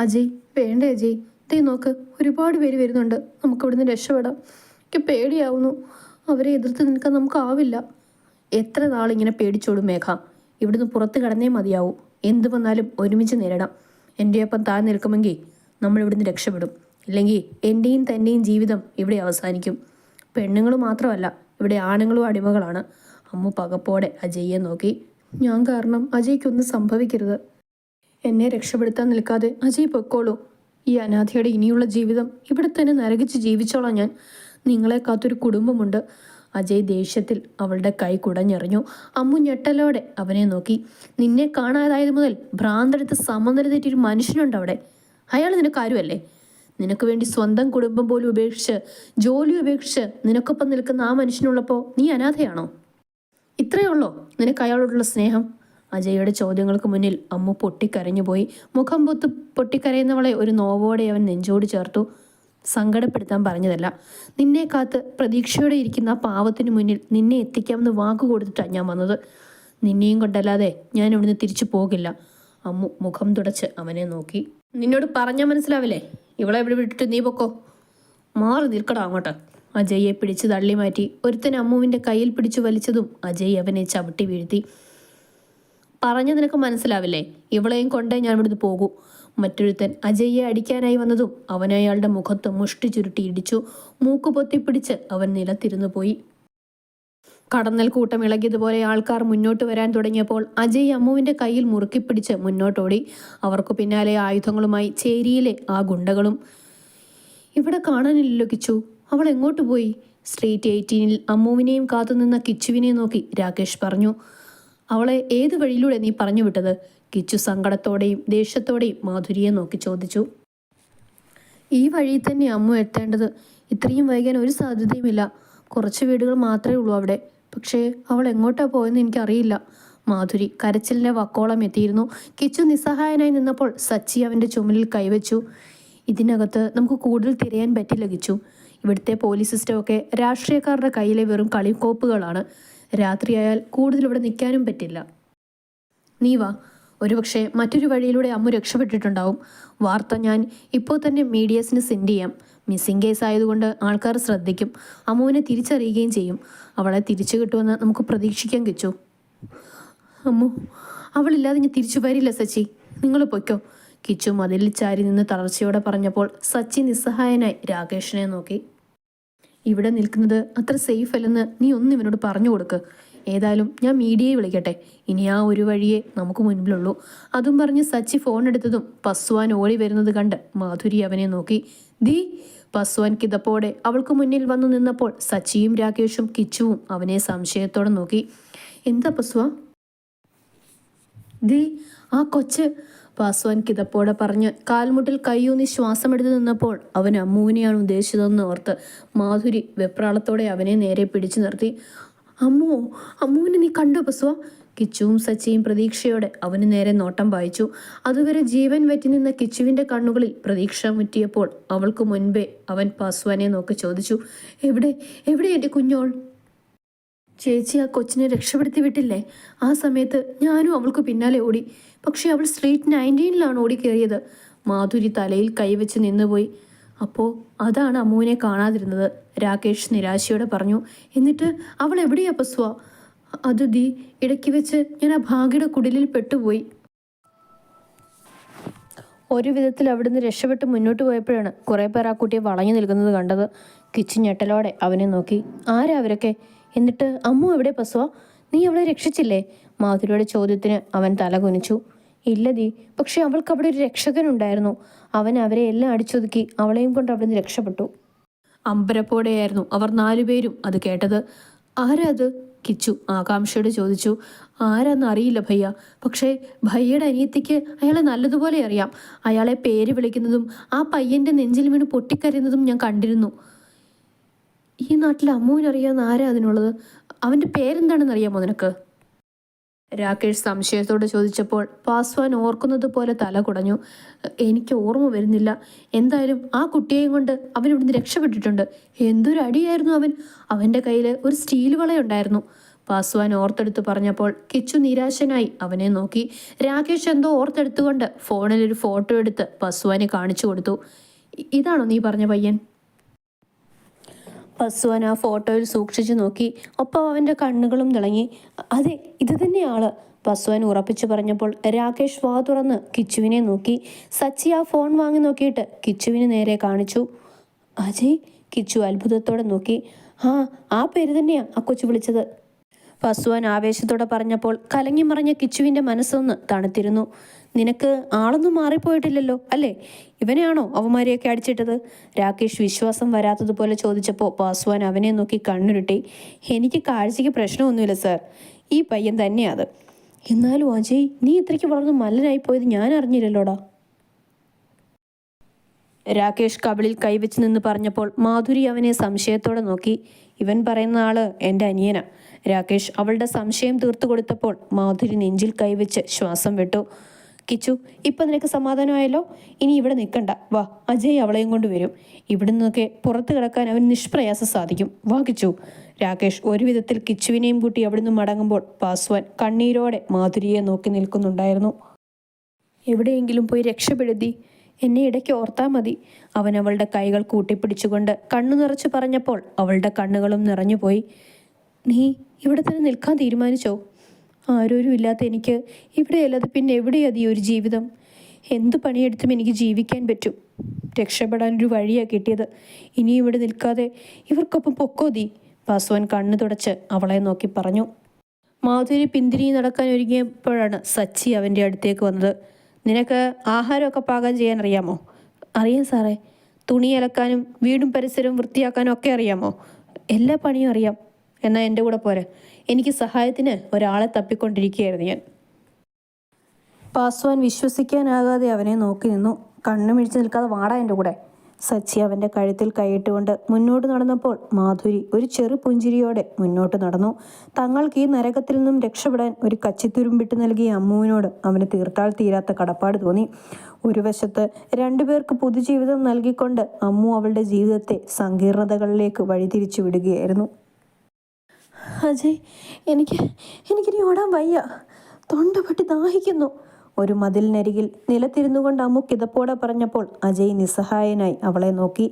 അജയ് വേണ്ട അജയ്, ദേ നോക്ക്, ഒരുപാട് പേര് വരുന്നുണ്ട്, നമുക്ക് ഇവിടുന്ന് രക്ഷപ്പെടാം. എനിക്ക് പേടിയാവുന്നു, അവരെ എതിർത്ത് നിൽക്കാൻ നമുക്കാവില്ല. എത്ര നാളിങ്ങനെ പേടിച്ചോടും മേഘ? ഇവിടുന്ന് പുറത്ത് കടന്നേ മതിയാവും. എന്ത് വന്നാലും ഒരുമിച്ച് നേരിടാം. എൻ്റെ ഒപ്പം താൻ നിൽക്കുമെങ്കിൽ നമ്മൾ ഇവിടുന്ന് രക്ഷപ്പെടും. ഇല്ലെങ്കിൽ എൻ്റെയും തൻ്റെയും ജീവിതം ഇവിടെ അവസാനിക്കും. പെണ്ണുങ്ങൾ മാത്രമല്ല, ഇവിടെ ആണുങ്ങളും അടിമകളാണ്. അമ്മു പകപ്പോടെ അജയ്യെ നോക്കി. ഞാൻ കാരണം അജയ്ക്കൊന്നും സംഭവിക്കരുത്. എന്നെ രക്ഷപ്പെടുത്താൻ നിൽക്കാതെ അജയ് പൊക്കോളൂ. ഈ അനാഥയുടെ ഇനിയുള്ള ജീവിതം ഇവിടെ തന്നെ നരകിച്ച് ജീവിച്ചോളാം ഞാൻ. നിങ്ങളെ കാത്തൊരു കുടുംബമുണ്ട്. അജയ് ദേഷ്യത്തിൽ അവളുടെ കൈ കുടഞ്ഞെറിഞ്ഞു. അമ്മു ഞെട്ടലോടെ അവനെ നോക്കി. നിന്നെ കാണാതായത് മുതൽ ഭ്രാന്തെടുത്ത് സമനില തെറ്റിയൊരു മനുഷ്യനുണ്ട് അവിടെ. അയാൾ നിനക്ക് ആരുമല്ലേ? നിനക്ക് വേണ്ടി സ്വന്തം കുടുംബം പോലും ഉപേക്ഷിച്ച്, ജോലി ഉപേക്ഷിച്ച് നിനക്കൊപ്പം നിൽക്കുന്ന ആ മനുഷ്യനുള്ളപ്പോൾ നീ അനാഥയാണോ? ഇത്രയേ ഉള്ളോ നിനക്ക് അയാളോടുള്ള സ്നേഹം? അജയുടെ ചോദ്യങ്ങൾക്ക് മുന്നിൽ അമ്മു പൊട്ടിക്കരഞ്ഞുപോയി. മുഖം പൊട്ടിക്കരയുന്നവളെ ഒരു നോവോടെ അവൻ നെഞ്ചോട് ചേർത്തു. സങ്കടപ്പെടുത്താൻ പറഞ്ഞതല്ല. നിന്നെ കാത്ത് പ്രതീക്ഷയോടെ ഇരിക്കുന്ന ആ പാവത്തിന് മുന്നിൽ നിന്നെ എത്തിക്കാമെന്ന് വാക്ക് കൊടുത്തിട്ടാണ് ഞാൻ വന്നത്. നിന്നെയും കൊണ്ടല്ലാതെ ഞാൻ ഇവിടുന്ന് തിരിച്ചു പോകില്ല. അമ്മു മുഖം തുടച്ച് അവനെ നോക്കി. നിന്നോട് പറഞ്ഞാൽ മനസ്സിലാവില്ലേ? ഇവളെ ഇവിടെ വിട്ടിട്ട് നീ പൊക്കോ. മാറി നിൽക്കടാ അങ്ങോട്ട്. അജയെ പിടിച്ച് തള്ളി മാറ്റി ഒരുത്തൻ അമ്മുവിൻ്റെ കയ്യിൽ പിടിച്ചു വലിച്ചതും അജയ് അവനെ ചവിട്ടി വീഴ്ത്തി. പറഞ്ഞ നിനക്ക് മനസ്സിലാവില്ലേ? ഇവളെയും കൊണ്ടേ ഞാൻ ഇവിടുന്ന് പോകൂ. മറ്റൊരുത്തൻ അജയ്യെ അടിക്കാനായി വന്നതും അവൻ അയാളുടെ മുഖത്ത് മുഷ്ടി ചുരുട്ടി ഇടിച്ചു. മൂക്ക് പൊത്തിപ്പിടിച്ച് അവൻ നിലത്തിരുന്നു പോയി. കടന്നൽ കൂട്ടം ഇളകിയതുപോലെ ആൾക്കാർ മുന്നോട്ട് വരാൻ തുടങ്ങിയപ്പോൾ അജയ് അമ്മുവിൻ്റെ കയ്യിൽ മുറുക്കിപ്പിടിച്ച് മുന്നോട്ടോടി. അവർക്കു പിന്നാലെ ആയുധങ്ങളുമായി ചേരിയിലെ ആ ഗുണ്ടകളും. ഇവിടെ കാണാനില്ലല്ലോ കിച്ചു, അവൾ എങ്ങോട്ട് പോയി? സ്ട്രീറ്റ് 18-ൽ അമ്മുവിനെയും കാത്തുനിന്ന കിച്ചുവിനെ നോക്കി രാകേഷ് പറഞ്ഞു. അവളെ ഏത് വഴിയിലൂടെ നീ പറഞ്ഞു വിട്ടത്? കിച്ചു സങ്കടത്തോടെയും ദേഷ്യത്തോടെയും മാധുരിയെ നോക്കി ചോദിച്ചു. ഈ വഴിയിൽ തന്നെ അമ്മു എത്തേണ്ടത്. ഇത്രയും വൈകാൻ ഒരു സാധ്യതയുമില്ല. കുറച്ച് വീടുകൾ മാത്രമേ ഉള്ളൂ അവിടെ. പക്ഷേ അവൾ എങ്ങോട്ടാണ് പോയെന്ന് എനിക്കറിയില്ല. മാധുരി കരച്ചിലിൻ്റെ വക്കോളം എത്തിയിരുന്നു. കിച്ചു നിസ്സഹായനായി നിന്നപ്പോൾ സച്ചി അവൻ്റെ ചുമലിൽ കൈവച്ചു. ഇതിനകത്ത് നമുക്ക് കൂടുതൽ തിരയാൻ പറ്റില്ല കിച്ചു. ഇവിടുത്തെ പോലീസ് സിസ്റ്റമൊക്കെ രാഷ്ട്രീയക്കാരുടെ കയ്യിലെ വെറും കളിക്കോപ്പുകളാണ്. രാത്രിയായാൽ കൂടുതൽ ഇവിടെ നിൽക്കാനും പറ്റില്ല. നീ വാ, ഒരുപക്ഷെ മറ്റൊരു വഴിയിലൂടെ അമ്മു രക്ഷപ്പെട്ടിട്ടുണ്ടാവും. വാർത്ത ഞാൻ ഇപ്പോൾ തന്നെ മീഡിയസിന് സെൻഡ് ചെയ്യാം. മിസ്സിംഗ് കേസ് ആയതുകൊണ്ട് ആൾക്കാർ ശ്രദ്ധിക്കും. അമ്മുവിനെ തിരിച്ചറിയുകയും ചെയ്യും. അവളെ തിരിച്ചു കിട്ടുമെന്ന് നമുക്ക് പ്രതീക്ഷിക്കാൻ കിച്ചു. അമ്മു അവളില്ലാതെ ഞാൻ തിരിച്ചു വരില്ല സച്ചി, നിങ്ങൾ പൊയ്ക്കോ. കിച്ചു മതിലിൽ ചാരി നിന്ന് തളർച്ചയോടെ പറഞ്ഞപ്പോൾ സച്ചി നിസ്സഹായനായി രാകേഷിനെ നോക്കി. ഇവിടെ നിൽക്കുന്നത് അത്ര സേഫ് അല്ലെന്ന് നീ ഒന്നും ഇവനോട് പറഞ്ഞു കൊടുക്ക്. ഏതായാലും ഞാൻ മീഡിയയെ വിളിക്കട്ടെ. ഇനി ആ ഒരു വഴിയേ നമുക്ക് മുൻപിലുള്ളൂ. അതും പറഞ്ഞ് സച്ചി ഫോൺ എടുത്തതും പസ്വാൻ ഓടി വരുന്നത് കണ്ട് മാധുരി അവനെ നോക്കി. ദീ പസ്വാൻ കിതപ്പോടെ അവൾക്ക് മുന്നിൽ വന്നു നിന്നപ്പോൾ സച്ചിയും രാകേഷും കിച്ചുവും അവനെ സംശയത്തോടെ നോക്കി. എന്താ പസ്വ? ദീ ആ കൊച്ച്, പാസ്വാൻ കിതപ്പോടെ പറഞ്ഞ് കാൽമുട്ടിൽ കൈയൂന്നി ശ്വാസമെടുത്ത് നിന്നപ്പോൾ അവൻ അമ്മുവിനെയാണ് ഉദ്ദേശിച്ചതെന്ന് ഓർത്ത് മാധുരി വെപ്രാളത്തോടെ അവനെ നേരെ പിടിച്ചു നിർത്തി. അമ്മുവിനെ നീ കണ്ടോ പസ്വ? കിച്ചുവും സച്ചിയും പ്രതീക്ഷയോടെ അവന് നേരെ നോട്ടം വായിച്ചു. അതുവരെ ജീവൻ വറ്റി നിന്ന കിച്ചുവിൻ്റെ കണ്ണുകളിൽ പ്രതീക്ഷ മുറ്റിയപ്പോൾ അവൾക്ക് മുൻപേ അവൻ പാസ്വാനെ നോക്കി ചോദിച്ചു. എവിടെ എൻ്റെ കുഞ്ഞോൾ? ചേച്ചി ആ കൊച്ചിനെ രക്ഷപ്പെടുത്തി വിട്ടില്ലേ? ആ സമയത്ത് ഞാനും അവൾക്ക് പിന്നാലെ ഓടി. പക്ഷേ അവൾ സ്ട്രീറ്റ് 19-ലാണ് ഓടിക്കേറിയത്. മാധുരി തലയിൽ കൈവച്ച് നിന്നുപോയി. അപ്പോൾ അതാണ് അമ്മുവിനെ കാണാതിരുന്നത്, രാകേഷ് നിരാശയോടെ പറഞ്ഞു. എന്നിട്ട് അവൾ എവിടെയാ പസ്വ? അത് ദീ ഇടയ്ക്ക് വെച്ച് ഞാൻ ആ ഭാഗ്യയുടെ കുടിലിൽ പെട്ടുപോയി. ഒരു വിധത്തിൽ അവിടുന്ന് രക്ഷപ്പെട്ട് മുന്നോട്ട് പോയപ്പോഴാണ് കുറേ പേർ ആ കുട്ടിയെ വളഞ്ഞു നിൽക്കുന്നത് കണ്ടത്. കിച്ചു ഞെട്ടലോടെ അവനെ നോക്കി. ആരാ അവരൊക്കെ? എന്നിട്ട് അമ്മു എവിടെ പസ്വ? നീ അവളെ രക്ഷിച്ചില്ലേ? മാധുരിയുടെ ചോദ്യത്തിന് അവൻ തല കുനിച്ചു. ഇല്ല ദീ, പക്ഷെ അവൾക്ക് അവിടെ ഒരു രക്ഷകനുണ്ടായിരുന്നു. അവൻ അവരെ എല്ലാം അടിച്ചൊതുക്കി അവളെയും കൊണ്ട് അവിടുന്ന് രക്ഷപ്പെട്ടു. അമ്പരപ്പോടെയായിരുന്നു അവർ 4 പേരും അത് കേട്ടത്. ആരാ അത്? കിച്ചു ആകാംക്ഷയോട് ചോദിച്ചു. ആരാന്ന് അറിയില്ല ഭയ്യ, പക്ഷേ ഭയ്യയുടെ അനിയത്തിക്ക് അയാളെ നല്ലതുപോലെ അറിയാം. അയാളെ പേര് വിളിക്കുന്നതും ആ പയ്യൻ്റെ നെഞ്ചിൽ വീണ് പൊട്ടിക്കരയുന്നതും ഞാൻ കണ്ടിരുന്നു. ഈ നാട്ടിൽ അമ്മുവിനറിയാവുന്ന ആരാ അതിനുള്ളത്? അവൻ്റെ പേരെന്താണെന്ന് അറിയാമോ നിനക്ക്? രാകേഷ് സംശയത്തോട് ചോദിച്ചപ്പോൾ പാസ്വാൻ ഓർക്കുന്നത് പോലെ തല കുടഞ്ഞു. എനിക്ക് ഓർമ്മ വരുന്നില്ല. എന്തായാലും ആ കുട്ടിയെയും കൊണ്ട് അവൻ ഇവിടുന്ന് രക്ഷപ്പെട്ടിട്ടുണ്ട്. എന്തൊരു അടിയായിരുന്നു അവൻ. അവൻ്റെ കയ്യിൽ ഒരു സ്റ്റീൽ വളയുണ്ടായിരുന്നു. പാസ്വാൻ ഓർത്തെടുത്ത് പറഞ്ഞപ്പോൾ കിച്ചു നിരാശനായി അവനെ നോക്കി. രാകേഷ് എന്തോ ഓർത്തെടുത്തുകൊണ്ട് ഫോണിൽ ഒരു ഫോട്ടോ എടുത്ത് പസ്വാന് കാണിച്ചു കൊടുത്തു. ഇതാണോ നീ പറഞ്ഞ പയ്യൻ? പസ്വാൻ ആ ഫോട്ടോയിൽ സൂക്ഷിച്ചു നോക്കി. ഒപ്പം അവൻ്റെ കണ്ണുകളും തിളങ്ങി. അതെ, ഇത് തന്നെയാള്. പസ്വാൻ ഉറപ്പിച്ചു പറഞ്ഞപ്പോൾ രാകേഷ് വാ തുറന്ന് കിച്ചുവിനെ നോക്കി. സച്ചി ആ ഫോൺ വാങ്ങി നോക്കിയിട്ട് കിച്ചുവിന് നേരെ കാണിച്ചു. അജയ്? കിച്ചു അത്ഭുതത്തോടെ നോക്കി. ആ പേര് തന്നെയാ ആ കൊച്ചു വിളിച്ചത്. പസ്വാൻ ആവേശത്തോടെ പറഞ്ഞപ്പോൾ കലങ്ങി മറിഞ്ഞ കിച്ചുവിൻ്റെ മനസ്സൊന്ന് തണുത്തിരുന്നു. നിനക്ക് ആളൊന്നും മാറിപ്പോയിട്ടില്ലല്ലോ അല്ലേ? ഇവനെയാണോ അവന്മാരെയൊക്കെ അടിച്ചിട്ടത്? രാകേഷ് വിശ്വാസം വരാത്തതുപോലെ ചോദിച്ചപ്പോൾ പാസ്വാൻ അവനെ നോക്കി കണ്ണുരുട്ടി. എനിക്ക് കാഴ്ചയ്ക്ക് പ്രശ്നമൊന്നുമില്ല സാർ, ഈ പയ്യൻ തന്നെയാ അത്. എന്നാലും അജയ്, നീ ഇത്രയ്ക്ക് വളർന്ന് മല്ലനായി പോയത് ഞാൻ അറിഞ്ഞില്ലല്ലോടാ. രാകേഷ് കവിളിൽ കൈവച്ച് നിന്ന് പറഞ്ഞപ്പോൾ മാധുരി അവനെ സംശയത്തോടെ നോക്കി. ഇവൻ പറയുന്ന ആള് എൻ്റെ അനിയനാ. രാകേഷ് അവളുടെ സംശയം തീർത്തു കൊടുത്തപ്പോൾ മാധുരി നെഞ്ചിൽ കൈവച്ച് ശ്വാസം വിട്ടു. കിച്ചു, ഇപ്പം നിനക്ക് സമാധാനമായല്ലോ? ഇനി ഇവിടെ നിൽക്കണ്ട, വാ, അജയ് അവളെയും കൊണ്ട് വരും. ഇവിടെ നിന്നൊക്കെ പുറത്ത് കിടക്കാൻ അവൻ നിഷ്പ്രയാസം സാധിക്കും. വാ കിച്ചു. രാകേഷ് ഒരു വിധത്തിൽ കിച്ചുവിനെയും കൂട്ടി അവിടുന്ന് മടങ്ങുമ്പോൾ പാസ്വാൻ കണ്ണീരോടെ മാധുരിയെ നോക്കി നിൽക്കുന്നുണ്ടായിരുന്നു. എവിടെയെങ്കിലും പോയി രക്ഷപ്പെടുത്തി എന്നെ ഇടയ്ക്ക് ഓർത്താൽ മതി. അവൻ അവളുടെ കൈകൾ കൂട്ടിപ്പിടിച്ചുകൊണ്ട് കണ്ണു നിറച്ച് പറഞ്ഞപ്പോൾ അവളുടെ കണ്ണുകളും നിറഞ്ഞുപോയി. നീ ഇവിടെ തന്നെ നിൽക്കാൻ തീരുമാനിച്ചോ? ആരോരും ഇല്ലാത്ത എനിക്ക് ഇവിടെയല്ലാതെ പിന്നെ എവിടെയതി ഒരു ജീവിതം? എന്തു പണിയെടുത്തും എനിക്ക് ജീവിക്കാൻ പറ്റും. രക്ഷപ്പെടാനൊരു വഴിയാണ് കിട്ടിയത്. ഇനി ഇവിടെ നിൽക്കാതെ ഇവർക്കൊപ്പം പൊക്കോതി. പാസ്വാൻ കണ്ണു തുടച്ച് അവളെ നോക്കി പറഞ്ഞു. മാധുരി പിന്തിരിഞ്ഞ് നടക്കാൻ ഒരുങ്ങിയപ്പോഴാണ് സച്ചി അവൻ്റെ അടുത്തേക്ക് വന്നത്. നിനക്ക് ആഹാരമൊക്കെ പാകം ചെയ്യാൻ അറിയാമോ? അറിയാം സാറേ. തുണി അലക്കാനും വീടും പരിസരവും വൃത്തിയാക്കാനും ഒക്കെ അറിയാമോ? എല്ലാ പണിയും അറിയാം. എന്നാൽ എൻ്റെ കൂടെ പോരെ, എനിക്ക് സഹായത്തിന് ഒരാളെ തപ്പിക്കൊണ്ടിരിക്കുകയായിരുന്നു ഞാൻ. പാസ്വാൻ വിശ്വസിക്കാനാകാതെ അവനെ നോക്കി നിന്നു. കണ്ണു മിഴിച്ച് നിൽക്കാതെ വാടാ എൻ്റെ കൂടെ. സച്ചി അവൻ്റെ കഴുത്തിൽ കൈയിട്ടുകൊണ്ട് മുന്നോട്ട് നടന്നപ്പോൾ മാധുരി ഒരു ചെറു പുഞ്ചിരിയോടെ മുന്നോട്ട് നടന്നു. തങ്ങൾക്ക് ഈ നരകത്തിൽ നിന്നും രക്ഷപ്പെടാൻ ഒരു കച്ചിത്തുരുമ്പിട്ട് നൽകിയ അമ്മുവിനോട് അവന് തീർത്താൽ തീരാത്ത കടപ്പാട് തോന്നി. ഒരു വശത്ത് രണ്ടുപേർക്ക് പുതുജീവിതം നൽകിക്കൊണ്ട് അമ്മു അവളുടെ ജീവിതത്തെ സങ്കീർണതകളിലേക്ക് വഴിതിരിച്ചു വിടുകയായിരുന്നു. അജയ്, എനിക്കിനി ഓടാൻ വയ്യ. തൊണ്ട പൊട്ടി ദാഹിക്കുന്നു. ഒരു മതിലിനരികിൽ നിലത്തിരുന്നു കൊണ്ട് അമ്മു കിതപ്പോടെ പറഞ്ഞപ്പോൾ അജയ് നിസ്സഹായനായി അവളെ നോക്കി.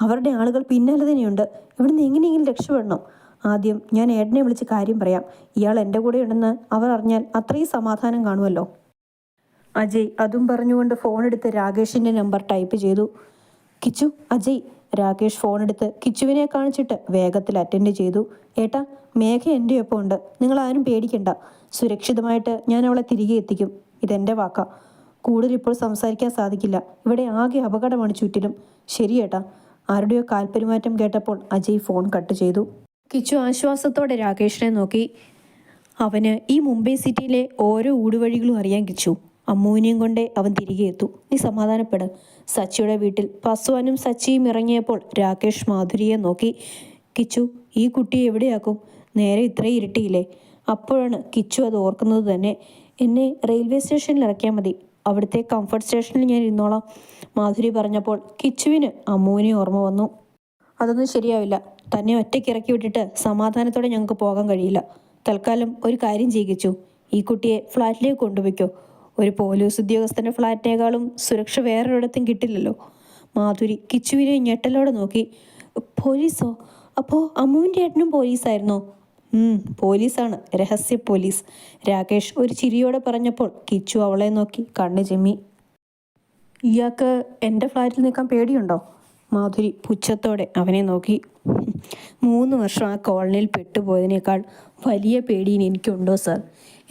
അവരുടെ ആളുകൾ പിന്നാലെ തന്നെയുണ്ട്. ഇവിടുന്ന് എങ്ങനെയെങ്കിലും രക്ഷപ്പെടണം. ആദ്യം ഞാൻ ഏട്ടനെ വിളിച്ച് കാര്യം പറയാം. ഇയാൾ എൻ്റെ കൂടെ ഉണ്ടെന്ന് അവർ അറിഞ്ഞാൽ അത്രയും സമാധാനം കാണുമല്ലോ. അജയ് അതും പറഞ്ഞുകൊണ്ട് ഫോണെടുത്ത് രാകേഷിൻ്റെ നമ്പർ ടൈപ്പ് ചെയ്തു. കിച്ചു, അജയ്. രാകേഷ് ഫോണെടുത്ത് കിച്ചുവിനെ കാണിച്ചിട്ട് വേഗത്തിൽ അറ്റൻഡ് ചെയ്തു. ഏട്ടാ, മേഘ എൻ്റെ ഒപ്പം ഉണ്ട്. നിങ്ങളാരും പേടിക്കണ്ട. സുരക്ഷിതമായിട്ട് ഞാൻ അവളെ തിരികെ എത്തിക്കും. ഇതെൻ്റെ വാക്കാ. കൂടുതൽ ഇപ്പോൾ സംസാരിക്കാൻ സാധിക്കില്ല. ഇവിടെ ആകെ അപകടമാണ് ചുറ്റിലും. ശരി ഏട്ടാ. ആരുടെയോ കാൽപെരുമാറ്റം കേട്ടപ്പോൾ അജയ് ഫോൺ കട്ട് ചെയ്തു. കിച്ചു ആശ്വാസത്തോടെ രാകേഷിനെ നോക്കി. അവന് ഈ മുംബൈ സിറ്റിയിലെ ഓരോ ഊടുവഴികളും അറിയാൻ കിച്ചു. അമ്മുവിനെയും കൊണ്ടേ അവൻ തിരികെ എത്തു. നീ സമാധാനപ്പെട്. സച്ചിയുടെ വീട്ടിൽ പസ്വാനും സച്ചിയും ഇറങ്ങിയപ്പോൾ രാകേഷ് മാധുരിയെ നോക്കി. കിച്ചു, ഈ കുട്ടിയെ എവിടെയാക്കും? നേരെ ഇത്രയും ഇരുട്ടിയില്ലേ? അപ്പോഴാണ് കിച്ചു അത് ഓർക്കുന്നത് തന്നെ. എന്നെ റെയിൽവേ സ്റ്റേഷനിൽ ഇറക്കിയാൽ മതി. അവിടുത്തെ കംഫർട്ട് സ്റ്റേഷനിൽ ഞാൻ ഇരുന്നോളാം. മാധുരി പറഞ്ഞപ്പോൾ കിച്ചുവിന് അമ്മുവിനെ ഓർമ്മ വന്നു. അതൊന്നും ശരിയാവില്ല. തന്നെ ഒറ്റയ്ക്ക് ഇറക്കി വിട്ടിട്ട് സമാധാനത്തോടെ ഞങ്ങൾക്ക് പോകാൻ കഴിയില്ല. തൽക്കാലം ഒരു കാര്യം ചെയ്യിച്ചു. ഈ കുട്ടിയെ ഫ്ലാറ്റിലേക്ക് കൊണ്ടുപോയിക്കോ. ഒരു പോലീസ് ഉദ്യോഗസ്ഥൻ്റെ ഫ്ലാറ്റിനേക്കാളും സുരക്ഷ വേറൊരിടത്തും കിട്ടില്ലല്ലോ. മാധുരി കിച്ചുവിനെ ഞെട്ടലോടെ നോക്കി. പോലീസോ? അപ്പോൾ അമ്മുവിൻ്റെ ഏട്ടനും പോലീസായിരുന്നോ? പോലീസാണ്, രഹസ്യ പോലീസ്. രാകേഷ് ഒരു ചിരിയോടെ പറഞ്ഞപ്പോൾ കിച്ചു അവളെ നോക്കി കണ്ണു ചിമ്മി. ഇയാൾക്ക് എൻ്റെ ഫ്ലാറ്റിൽ നിൽക്കാൻ പേടിയുണ്ടോ? മാധുരി പുച്ഛത്തോടെ അവനെ നോക്കി. 3 വർഷം ആ കോളനിയിൽ പെട്ടുപോയതിനേക്കാൾ വലിയ പേടി ഇനി എനിക്കുണ്ടോ സാർ?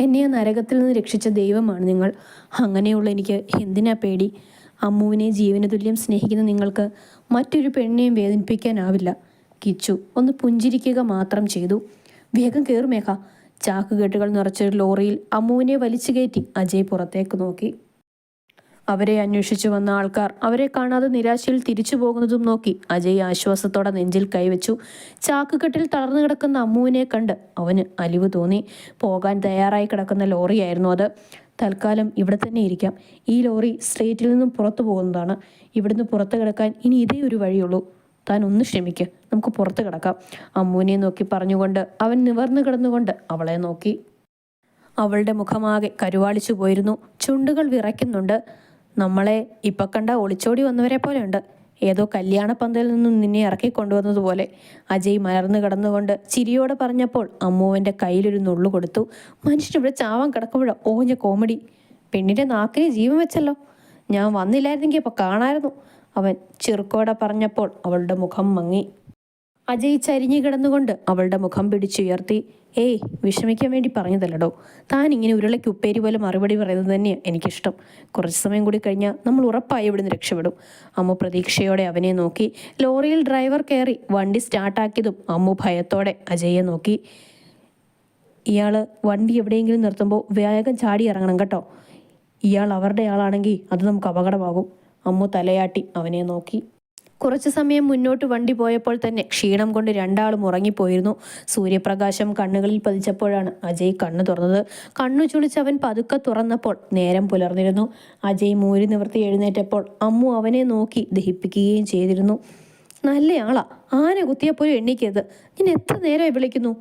എന്നെ ആ നരകത്തിൽ നിന്ന് രക്ഷിച്ച ദൈവമാണ് നിങ്ങൾ. അങ്ങനെയുള്ള എനിക്ക് എന്തിനാ പേടി? അമ്മുവിനെ ജീവന തുല്യം സ്നേഹിക്കുന്ന നിങ്ങൾക്ക് മറ്റൊരു പെണ്ണിനെയും വേദനിപ്പിക്കാനാവില്ല. കിച്ചു ഒന്ന് പുഞ്ചിരിക്കുക മാത്രം ചെയ്തു. വേഗം കയറും മേഘ. ചാക്കുകെട്ടുകൾ നിറച്ചൊരു ലോറിയിൽ അമ്മുവിനെ വലിച്ചു കയറ്റി അജയ് പുറത്തേക്ക് നോക്കി. അവരെ അന്വേഷിച്ചു വന്ന ആൾക്കാർ അവരെ കാണാതെ നിരാശയിൽ തിരിച്ചു പോകുന്നതും നോക്കി അജയ് ആശ്വാസത്തോടെ നെഞ്ചിൽ കൈവച്ചു. ചാക്കുകെട്ടിൽ തളർന്നു കിടക്കുന്ന അമ്മുവിനെ കണ്ട് അവന് അലിവ് തോന്നി. പോകാൻ തയ്യാറായി കിടക്കുന്ന ലോറിയായിരുന്നു അത്. തൽക്കാലം ഇവിടെ തന്നെ ഇരിക്കാം. ഈ ലോറി സ്ട്രീറ്റിൽ നിന്നും പുറത്തു പോകുന്നതാണ്. ഇവിടുന്ന് പുറത്തു കിടക്കാൻ ഇനി ഇതേ ഒരു വഴിയുള്ളൂ. താൻ ഒന്ന് ക്ഷമിക്ക്, നമുക്ക് പുറത്ത് കിടക്കാം. അമ്മുവിനെ നോക്കി പറഞ്ഞുകൊണ്ട് അവൻ നിവർന്നു കിടന്നുകൊണ്ട് അവളെ നോക്കി. അവളുടെ മുഖമാകെ കരുവാളിച്ചു പോയിരുന്നു. ചുണ്ടുകൾ വിറയ്ക്കുന്നുണ്ട്. നമ്മളെ ഇപ്പം കണ്ട ഒളിച്ചോടി വന്നവരെ പോലെയുണ്ട്. ഏതോ കല്യാണ പന്തലിൽ നിന്നും നിന്നെ ഇറക്കി കൊണ്ടുവന്നതുപോലെ. അജയ് മലർന്നു കിടന്നുകൊണ്ട് ചിരിയോടെ പറഞ്ഞപ്പോൾ അമ്മുവിൻ്റെ കയ്യിലൊരു നുള്ളു കൊടുത്തു. മനുഷ്യനിവിടെ ചാവാൻ കിടക്കുമ്പോഴോ ഓഞ്ഞ കോമഡി. പെണ്ണിൻ്റെ നാക്കിന് ജീവൻ വെച്ചല്ലോ. ഞാൻ വന്നില്ലായിരുന്നെങ്കിൽ അപ്പോൾ കാണായിരുന്നു, അവൻ ചെറുക്കോടെ പറഞ്ഞപ്പോൾ അവളുടെ മുഖം മങ്ങി. അജയ് ചരിഞ്ഞു കിടന്നുകൊണ്ട് അവളുടെ മുഖം പിടിച്ചുയർത്തി. ഏയ്, വിഷമിക്കാൻ വേണ്ടി പറഞ്ഞതല്ലടോ. താൻ ഇങ്ങനെ ഉരുളയ്ക്ക് ഉപ്പേരി പോലെ മറുപടി പറയുന്നത് തന്നെയാണ് എനിക്കിഷ്ടം. കുറച്ച് സമയം കൂടി കഴിഞ്ഞാൽ നമ്മൾ ഉറപ്പായി ഇവിടുന്ന് രക്ഷപ്പെടും. അമ്മു പ്രതീക്ഷയോടെ അവനെ നോക്കി. ലോറിയിൽ ഡ്രൈവർ കയറി വണ്ടി സ്റ്റാർട്ടാക്കിയതും അമ്മു ഭയത്തോടെ അജയെ നോക്കി. ഇയാൾ വണ്ടി എവിടെയെങ്കിലും നിർത്തുമ്പോൾ വേഗം ചാടി ഇറങ്ങണം കേട്ടോ. ഇയാൾ അവരുടെ ആളാണെങ്കിൽ അത് നമുക്ക് അപകടമാകും. അമ്മു തലയാട്ടി അവനെ നോക്കി. കുറച്ചു സമയം മുന്നോട്ട് വണ്ടി പോയപ്പോൾ തന്നെ ക്ഷീണം കൊണ്ട് രണ്ടാളും ഉറങ്ങിപ്പോയിരുന്നു. സൂര്യപ്രകാശം കണ്ണുകളിൽ പതിച്ചപ്പോഴാണ് അജയ് കണ്ണു തുറന്നത്. കണ്ണു ചുളിച്ച് അവൻ പതുക്കെ തുറന്നപ്പോൾ നേരം പുലർന്നിരുന്നു. അജയ് മൂരി നിവർത്തി എഴുന്നേറ്റപ്പോൾ അമ്മു അവനെ നോക്കി ദഹിപ്പിക്കുകയും ചെയ്തിരുന്നു. നല്ലയാളാ, ആന കുത്തിയപ്പോലും എണ്ണിക്കരുത്. ഞാൻ എത്ര നേരമായി വിളിക്കുന്നു,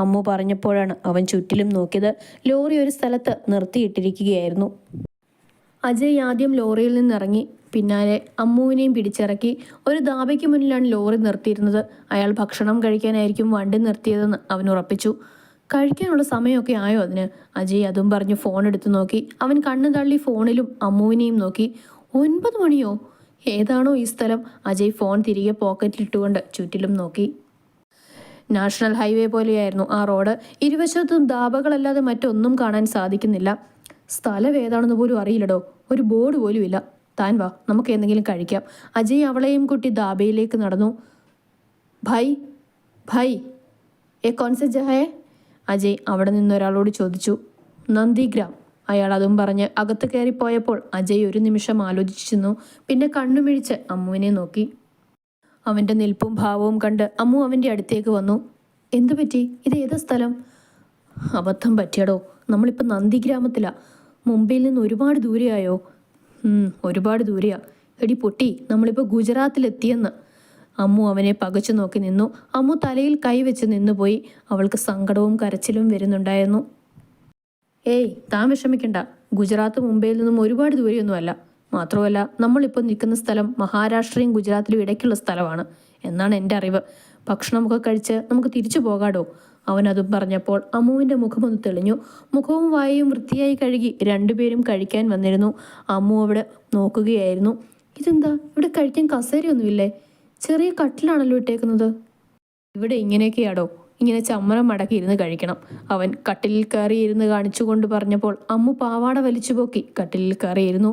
അമ്മു പറഞ്ഞപ്പോഴാണ് അവൻ ചുറ്റിലും നോക്കിയത്. ലോറി ഒരു സ്ഥലത്ത് നിർത്തിയിട്ടിരിക്കുകയായിരുന്നു. അജയ് ആദ്യം ലോറിയിൽ നിന്നിറങ്ങി. പിന്നാലെ അമ്മുവിനെയും പിടിച്ചിറക്കി. ഒരു ധാബയ്ക്ക് മുന്നിലാണ് ലോറി നിർത്തിയിരുന്നത്. അയാൾ ഭക്ഷണം കഴിക്കാനായിരിക്കും വണ്ടി നിർത്തിയതെന്ന് അവൻ ഉറപ്പിച്ചു. കഴിക്കാനുള്ള സമയമൊക്കെ ആയോ അതിന്? അജയ് അതും പറഞ്ഞ് ഫോൺ എടുത്തു നോക്കി. അവൻ കണ്ണു തള്ളി ഫോണിലും അമ്മുവിനെയും നോക്കി. 9 മണിയോ? ഏതാണോ ഈ സ്ഥലം? അജയ് ഫോൺ തിരികെ പോക്കറ്റിലിട്ടുകൊണ്ട് ചുറ്റിലും നോക്കി. നാഷണൽ ഹൈവേ പോലെയായിരുന്നു ആ റോഡ്. ഇരുവശത്തും ധാബകളല്ലാതെ മറ്റൊന്നും കാണാൻ സാധിക്കുന്നില്ല. സ്ഥലം ഏതാണെന്ന് പോലും അറിയില്ലടോ. ഒരു ബോർഡ് പോലും ഇല്ല. താൻ വാ, നമുക്ക് എന്തെങ്കിലും കഴിക്കാം. അജയ് അവളെയും കുട്ടി ധാബയിലേക്ക് നടന്നു. ഭായ് ഭായ്, ഏ കോൺസെ ജഹായേ? അജയ് അവിടെ നിന്നൊരാളോട് ചോദിച്ചു. നന്ദിഗ്രാം, അയാൾ അതും പറഞ്ഞ് അകത്ത് കയറിപ്പോയപ്പോൾ അജയ് ഒരു നിമിഷം ആലോചിച്ചിരുന്നു. പിന്നെ കണ്ണുമിഴിച്ച് അമ്മുവിനെ നോക്കി. അവൻ്റെ നിൽപ്പും ഭാവവും കണ്ട് അമ്മു അവൻ്റെ അടുത്തേക്ക് വന്നു. എന്തു പറ്റി? ഇത് ഏതാ സ്ഥലം? അബദ്ധം പറ്റിയടോ, നമ്മളിപ്പോൾ നന്ദിഗ്രാമത്തിലാ. മുംബൈയിൽ നിന്ന് ഒരുപാട് ദൂരെയായോ? ഒരുപാട് ദൂരെയാ. എടി പൊട്ടി, നമ്മളിപ്പോൾ ഗുജറാത്തിലെത്തിയെന്ന്. അമ്മു അവനെ പകച്ചു നോക്കി നിന്നു. അമ്മു തലയിൽ കൈവച്ച് നിന്നുപോയി. അവൾക്ക് സങ്കടവും കരച്ചിലും വരുന്നുണ്ടായിരുന്നു. ഏയ്, താൻ വിഷമിക്കണ്ട. ഗുജറാത്ത് മുംബൈയിൽ നിന്നും ഒരുപാട് ദൂരെയൊന്നുമല്ല. മാത്രമല്ല, നമ്മളിപ്പോൾ നിൽക്കുന്ന സ്ഥലം മഹാരാഷ്ട്രയും ഗുജറാത്തിലും ഇടയ്ക്കുള്ള സ്ഥലമാണ് എന്നാണ് എൻ്റെ അറിവ്. ഭക്ഷണമൊക്കെ കഴിച്ച് നമുക്ക് തിരിച്ചു പോകാടോ, അവനതും പറഞ്ഞപ്പോൾ അമ്മുവിൻ്റെ മുഖമൊന്ന് തെളിഞ്ഞു. മുഖവും വായയും വൃത്തിയായി കഴുകി രണ്ടുപേരും കഴിക്കാൻ വന്നിരുന്നു. അമ്മു അവിടെ നോക്കുകയായിരുന്നു. ഇതെന്താ, ഇവിടെ കഴിക്കാൻ കസേരയൊന്നുമില്ലേ? ചെറിയ കട്ടിലാണല്ലോ ഇട്ടേക്കുന്നത്. ഇവിടെ ഇങ്ങനെയൊക്കെയാടോ, ഇങ്ങനെ ചമ്മരം മടക്കി ഇരുന്ന് കഴിക്കണം. അവൻ കട്ടിലിൽ കയറിയിരുന്ന് കാണിച്ചുകൊണ്ട് പറഞ്ഞപ്പോൾ അമ്മു പാവാട വലിച്ചു പോക്കി കട്ടിലിൽ കയറിയിരുന്നു.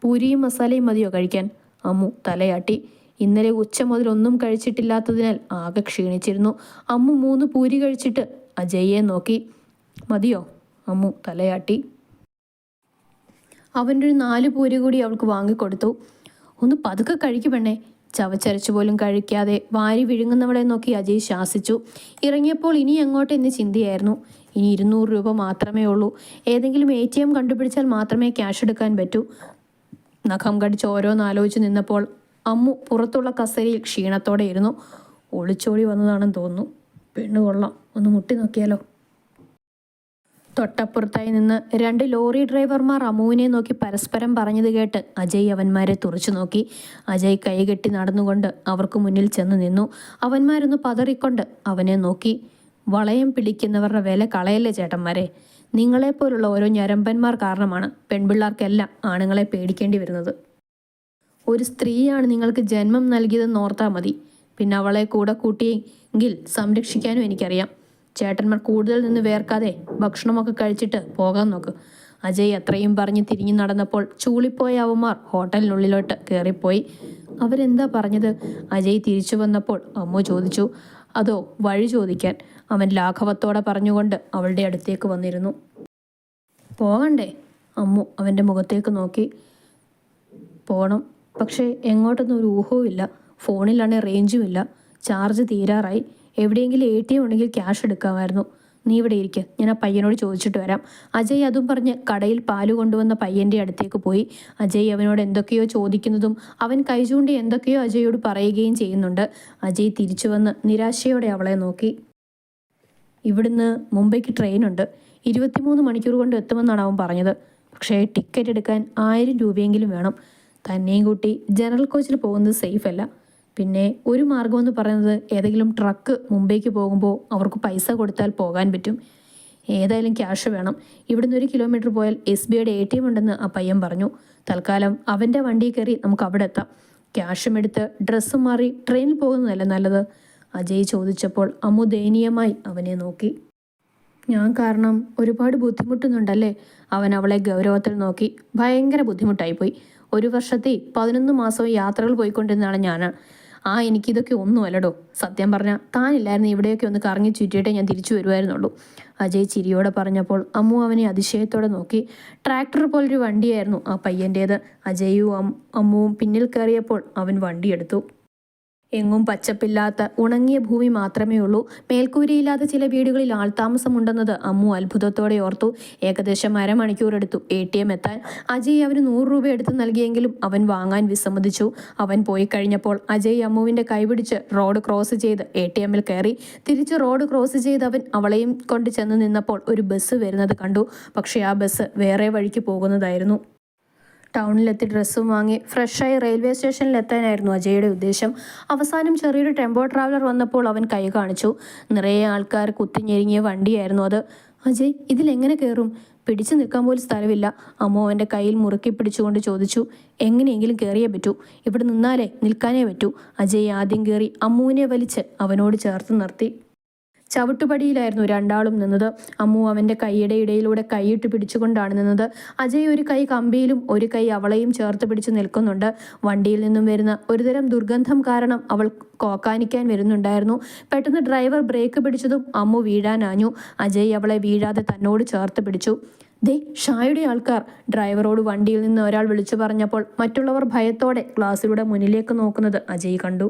പൂരിയും മസാലയും മതിയോ കഴിക്കാൻ? അമ്മു തലയാട്ടി. ഇന്നലെ ഉച്ച മുതൽ ഒന്നും കഴിച്ചിട്ടില്ലാത്തതിനാൽ ആകെ ക്ഷീണിച്ചിരുന്നു. അമ്മു 3 പൂരി കഴിച്ചിട്ട് അജയ്യെ നോക്കി. മതിയോ? അമ്മു തലയാട്ടി. അവൻ്റെ ഒരു 4 പൂരി കൂടി അവൾക്ക് വാങ്ങിക്കൊടുത്തു. ഒന്ന് പതുക്കെ കഴിക്കു പെണ്ണേ. ചവച്ചരച്ചു പോലും കഴിക്കാതെ വാരി വിഴുങ്ങുന്നവളെ നോക്കി അജയ് ശാസിച്ചു. ഇറങ്ങിയപ്പോൾ ഇനി എങ്ങോട്ട് എന്ന് ചിന്തയായിരുന്നു. ഇനി 200 രൂപ മാത്രമേ ഉള്ളൂ. ഏതെങ്കിലും ATM കണ്ടുപിടിച്ചാൽ മാത്രമേ ക്യാഷ് എടുക്കാൻ പറ്റൂ. നഖം കടിച്ച് ഓരോന്നാലോചിച്ച് നിന്നപ്പോൾ അമ്മു പുറത്തുള്ള കസേരയിൽ ക്ഷീണത്തോടെ ഇരുന്നു. ഒളിച്ചോടി വന്നതാണെന്ന് തോന്നുന്നു. പെണ്ണു കൊള്ളാം, ഒന്ന് മുട്ടി നോക്കിയാലോ. തൊട്ടപ്പുറത്തായി നിന്ന് 2 ലോറി ഡ്രൈവർമാർ അമ്മുവിനെ നോക്കി പരസ്പരം പറഞ്ഞത് കേട്ട് അജയ് അവന്മാരെ തുറച്ചു നോക്കി. അജയ് കൈകെട്ടി നടന്നുകൊണ്ട് അവർക്ക് മുന്നിൽ ചെന്ന് നിന്നു. അവന്മാരൊന്ന് പതറിക്കൊണ്ട് അവനെ നോക്കി. വളയം പിടിക്കുന്നവരുടെ വില കളയല്ലേ ചേട്ടന്മാരെ. നിങ്ങളെപ്പോലുള്ള ഓരോ ഞരമ്പന്മാർ കാരണമാണ് പെൺപിള്ളേർക്കെല്ലാം ആണുങ്ങളെ പേടിക്കേണ്ടി വരുന്നത്. ഒരു സ്ത്രീയാണ് നിങ്ങൾക്ക് ജന്മം നൽകിയതെന്ന് ഓർത്താൽ മതി. പിന്നെ അവളെ കൂടെ കൂട്ടിയെങ്കിൽ സംരക്ഷിക്കാനും എനിക്കറിയാം. ചേട്ടന്മാർ കൂടുതൽ നിന്ന് വേർക്കാതെ ഭക്ഷണമൊക്കെ കഴിച്ചിട്ട് പോകാൻ നോക്ക്. അജയ് അത്രയും പറഞ്ഞ് തിരിഞ്ഞു നടന്നപ്പോൾ ചൂളിപ്പോയ അവന്മാർ ഹോട്ടലിനുള്ളിലോട്ട് കയറിപ്പോയി. അവരെന്താ പറഞ്ഞത്? അജയ് തിരിച്ചു വന്നപ്പോൾ അമ്മു ചോദിച്ചു. അതോ, വഴി ചോദിക്കാൻ, അവൻ ലാഘവത്തോടെ പറഞ്ഞുകൊണ്ട് അവളുടെ അടുത്തേക്ക് വന്നിരുന്നു. പോകണ്ടേ? അമ്മു അവൻ്റെ മുഖത്തേക്ക് നോക്കി. പോകണം, പക്ഷേ എങ്ങോട്ടൊന്നും ഒരു ഊഹവും ഇല്ല. ഫോണിലാണെങ്കിൽ റേഞ്ചും ഇല്ല. ചാർജ് തീരാറായി. എവിടെയെങ്കിലും ATM ഉണ്ടെങ്കിൽ ക്യാഷ് എടുക്കാമായിരുന്നു. നീ ഇവിടെ ഇരിക്കുക, ഞാൻ ആ പയ്യനോട് ചോദിച്ചിട്ട് വരാം. അജയ് അതും പറഞ്ഞ് കടയിൽ പാല് കൊണ്ടുവന്ന പയ്യൻ്റെ അടുത്തേക്ക് പോയി. അജയ് അവനോട് എന്തൊക്കെയോ ചോദിക്കുന്നതും അവൻ കൈ ചൂണ്ടി എന്തൊക്കെയോ അജയോട് പറയുകയും ചെയ്യുന്നുണ്ട്. അജയ് തിരിച്ചു വന്ന് നിരാശയോടെ അവളെ നോക്കി. ഇവിടുന്ന് മുംബൈക്ക് ട്രെയിനുണ്ട്, 23 മണിക്കൂർ കൊണ്ട് എത്തുമെന്നാണ് അവൻ പറഞ്ഞത്. പക്ഷേ ടിക്കറ്റ് എടുക്കാൻ 1000 രൂപയെങ്കിലും വേണം. തന്നെയും കൂട്ടി ജനറൽ കോച്ചിൽ പോകുന്നത് സേഫ് അല്ല. പിന്നെ ഒരു മാർഗമെന്ന് പറയുന്നത് ഏതെങ്കിലും ട്രക്ക് മുംബൈക്ക് പോകുമ്പോൾ അവർക്ക് പൈസ കൊടുത്താൽ പോകാൻ പറ്റും. ഏതായാലും ക്യാഷ് വേണം. ഇവിടുന്ന് 1 കിലോമീറ്റർ പോയാൽ SBIയുടെ ATM ഉണ്ടെന്ന് ആ പയ്യൻ പറഞ്ഞു. തൽക്കാലം അവൻ്റെ വണ്ടിയിൽ കയറി നമുക്ക് അവിടെ എത്താം. ക്യാഷും എടുത്ത് ഡ്രസ്സും മാറി ട്രെയിനിൽ പോകുന്നതല്ലേ നല്ലത്? അജയ് ചോദിച്ചപ്പോൾ അമ്മു ദയനീയമായി അവനെ നോക്കി. ഞാൻ കാരണം ഒരുപാട് ബുദ്ധിമുട്ടുന്നുണ്ടല്ലേ? അവൻ അവളെ ഗൗരവത്തിൽ നോക്കി. ഭയങ്കര ബുദ്ധിമുട്ടായിപ്പോയി. 1 വർഷത്തെ 11 മാസവും യാത്രകൾ പോയിക്കൊണ്ടിരുന്നതാണ് ഞാൻ. എനിക്കിതൊക്കെ ഒന്നുമല്ലടോ. സത്യം പറഞ്ഞാൽ താനില്ലായിരുന്നു ഇവിടെയൊക്കെ ഒന്ന് കറങ്ങി ചുറ്റിയിട്ടേ ഞാൻ തിരിച്ചു വരുമായിരുന്നുള്ളൂ. അജയ് ചിരിയോടെ പറഞ്ഞപ്പോൾ അമ്മു അവനെ അതിശയത്തോടെ നോക്കി. ട്രാക്ടർ പോലൊരു വണ്ടിയായിരുന്നു ആ പയ്യൻ്റേത്. അജയും അമ്മുവും പിന്നിൽ കയറിയപ്പോൾ അവൻ വണ്ടിയെടുത്തു. എങ്ങും പച്ചപ്പില്ലാത്ത ഉണങ്ങിയ ഭൂമി മാത്രമേ ഉള്ളൂ. മേൽക്കൂരയില്ലാത്ത ചില വീടുകളിൽ ആൾതാമസമുണ്ടെന്നത് അമ്മു അത്ഭുതത്തോടെ ഓർത്തു. ഏകദേശം അരമണിക്കൂർ എടുത്തു ATM എത്താൻ. അജയ് അവന് 100 രൂപ എടുത്ത് നൽകിയെങ്കിലും അവൻ വാങ്ങാൻ വിസമ്മതിച്ചു. അവൻ പോയി കഴിഞ്ഞപ്പോൾ അജയ് അമ്മുവിൻ്റെ കൈപിടിച്ച് റോഡ് ക്രോസ് ചെയ്ത് ATMൽ കയറി. തിരിച്ച് റോഡ് ക്രോസ് ചെയ്ത് അവൻ അവളെയും കൊണ്ട് ചെന്ന് നിന്നപ്പോൾ ഒരു ബസ് വരുന്നത് കണ്ടു. പക്ഷേ ആ ബസ് വേറെ വഴിക്ക് പോകുന്നതായിരുന്നു. ടൗണിലെത്തി ഡ്രസ്സും വാങ്ങി ഫ്രഷായി റെയിൽവേ സ്റ്റേഷനിൽ എത്താനായിരുന്നു അജയുടെ ഉദ്ദേശം. അവസാനം ചെറിയൊരു ടെമ്പോ ട്രാവലർ വന്നപ്പോൾ അവൻ കൈ കാണിച്ചു. നിറയെ ആൾക്കാർ കുത്തിഞ്ഞെരുങ്ങിയ വണ്ടിയായിരുന്നു അത്. അജയ് ഇതിലെങ്ങനെ കയറും? പിടിച്ചു നിൽക്കാൻ പോലും സ്ഥലമില്ല. അമ്മു അവൻ്റെ കയ്യിൽ മുറുക്കി പിടിച്ചുകൊണ്ട് ചോദിച്ചു. എങ്ങനെയെങ്കിലും കയറിയേ പറ്റൂ, ഇവിടെ നിന്നാലേ നിൽക്കാനേ പറ്റൂ. അജയ് ആദ്യം കയറി അമ്മുവിനെ വലിച്ച് അവനോട് ചേർത്ത് നിർത്തി. ചവിട്ടുപടിയിലായിരുന്നു രണ്ടാളും നിന്നത്. അമ്മു അവൻ്റെ കൈയുടെ ഇടയിലൂടെ കൈയിട്ട് പിടിച്ചുകൊണ്ടാണ് നിന്നത്. അജയ് ഒരു കൈ കമ്പിയിലും ഒരു കൈ അവളെയും ചേർത്ത് പിടിച്ച് നിൽക്കുന്നുണ്ട്. വണ്ടിയിൽ നിന്നും വരുന്ന ഒരുതരം ദുർഗന്ധം കാരണം അവൾ കോക്കാനിക്കാൻ വരുന്നുണ്ടായിരുന്നു. പെട്ടെന്ന് ഡ്രൈവർ ബ്രേക്ക് പിടിച്ചതും അമ്മു വീഴാനാഞ്ഞു. അജയ് അവളെ വീഴാതെ തന്നോട് ചേർത്ത് പിടിച്ചു. ദേ ഷായുടെ ആൾക്കാർ, ഡ്രൈവറോട് വണ്ടിയിൽ നിന്ന് ഒരാൾ വിളിച്ചു പറഞ്ഞപ്പോൾ മറ്റുള്ളവർ ഭയത്തോടെ ഗ്ലാസ്സിലൂടെ മുന്നിലേക്ക് നോക്കുന്നത് അജയ് കണ്ടു.